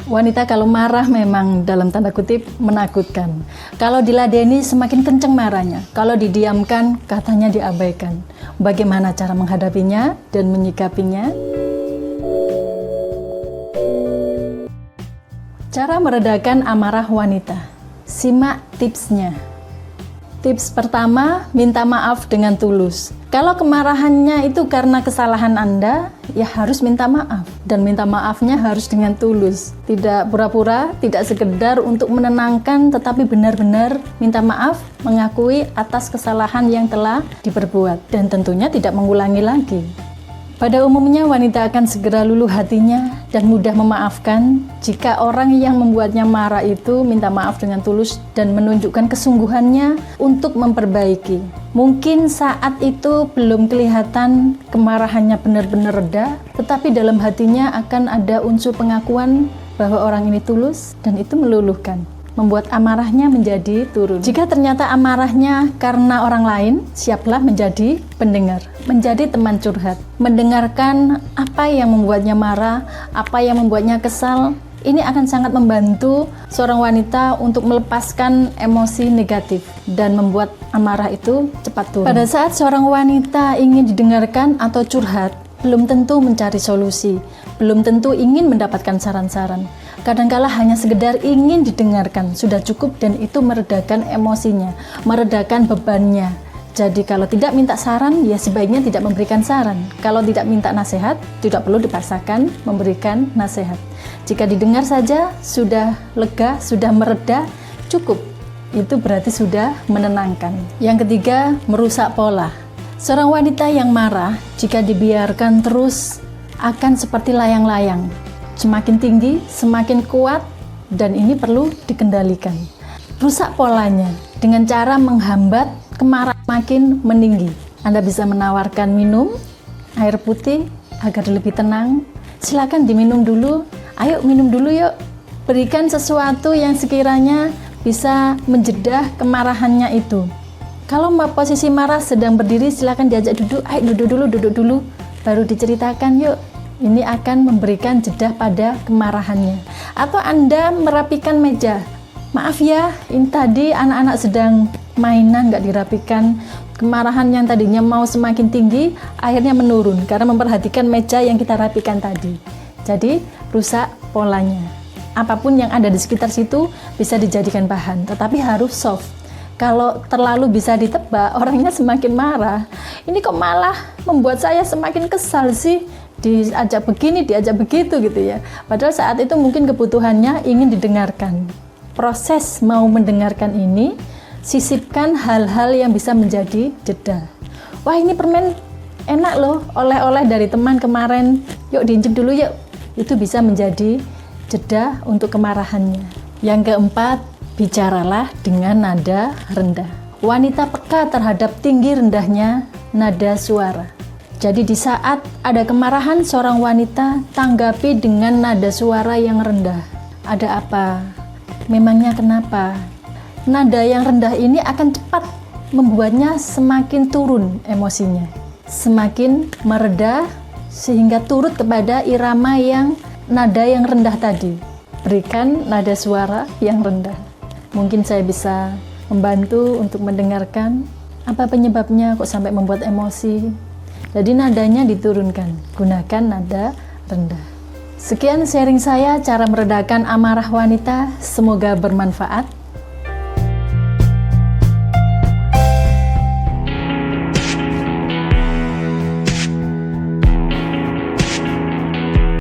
Wanita kalau marah memang dalam tanda kutip menakutkan. Kalau diladeni semakin kenceng marahnya. Kalau didiamkan katanya diabaikan. Bagaimana cara menghadapinya dan menyikapinya? Cara meredakan amarah wanita. Simak tipsnya. Tips pertama, minta maaf dengan tulus. Kalau kemarahannya itu karena kesalahan Anda, ya harus minta maaf. Dan minta maafnya harus dengan tulus. Tidak pura-pura, tidak sekedar untuk menenangkan, tetapi benar-benar minta maaf, mengakui atas kesalahan yang telah diperbuat. Dan tentunya tidak mengulangi lagi. Pada umumnya wanita akan segera luluh hatinya dan mudah memaafkan jika orang yang membuatnya marah itu minta maaf dengan tulus dan menunjukkan kesungguhannya untuk memperbaiki. Mungkin saat itu belum kelihatan kemarahannya benar-benar reda, tetapi dalam hatinya akan ada unsur pengakuan bahwa orang ini tulus dan itu meluluhkan, membuat amarahnya menjadi turun. Jika ternyata amarahnya karena orang lain, siaplah menjadi pendengar, menjadi teman curhat, mendengarkan apa yang membuatnya marah, apa yang membuatnya kesal. Ini akan sangat membantu seorang wanita untuk melepaskan emosi negatif dan membuat amarah itu cepat turun. Pada saat seorang wanita ingin didengarkan atau curhat, belum tentu mencari solusi, belum tentu ingin mendapatkan saran-saran. Kadangkala hanya sekedar ingin didengarkan, sudah cukup dan itu meredakan emosinya, meredakan bebannya. Jadi kalau tidak minta saran, ya sebaiknya tidak memberikan saran. Kalau tidak minta nasihat, tidak perlu dipaksakan memberikan nasihat. Jika didengar saja, sudah lega, sudah mereda, cukup. Itu berarti sudah menenangkan. Yang ketiga, merusak pola. Seorang wanita yang marah, jika dibiarkan terus, akan seperti layang-layang. Semakin tinggi, semakin kuat, dan ini perlu dikendalikan. Rusak polanya dengan cara menghambat kemarahan makin meninggi. Anda bisa menawarkan minum, air putih, agar lebih tenang. Silakan diminum dulu, ayo minum dulu yuk. Berikan sesuatu yang sekiranya bisa menjedah kemarahannya itu. Kalau posisi marah sedang berdiri, silakan diajak duduk, ayo duduk dulu, baru diceritakan yuk. Ini akan memberikan jeda pada kemarahannya. Atau Anda merapikan meja. Maaf ya, ini tadi anak-anak sedang mainan nggak dirapikan. Kemarahan yang tadinya mau semakin tinggi, akhirnya menurun karena memperhatikan meja yang kita rapikan tadi. Jadi, rusak polanya. Apapun yang ada di sekitar situ bisa dijadikan bahan, tetapi harus soft. Kalau terlalu bisa ditebak, orangnya semakin marah. Ini kok malah membuat saya semakin kesal sih? Diajak begini, diajak begitu gitu ya. Padahal saat itu mungkin kebutuhannya ingin didengarkan. Proses mau mendengarkan ini, sisipkan hal-hal yang bisa menjadi jeda. Wah, ini permen enak loh, oleh-oleh dari teman kemarin, yuk diinjek dulu yuk. Itu bisa menjadi jeda untuk kemarahannya. Yang keempat, bicaralah dengan nada rendah. Wanita peka terhadap tinggi rendahnya nada suara. Jadi di saat ada kemarahan seorang wanita, tanggapi dengan nada suara yang rendah. Ada apa? Memangnya kenapa? Nada yang rendah ini akan cepat membuatnya semakin turun emosinya. Semakin mereda sehingga turut kepada irama yang nada yang rendah tadi. Berikan nada suara yang rendah. Mungkin saya bisa membantu untuk mendengarkan apa penyebabnya kok sampai membuat emosi. Jadi nadanya diturunkan, gunakan nada rendah. Sekian sharing saya cara meredakan amarah wanita, semoga bermanfaat.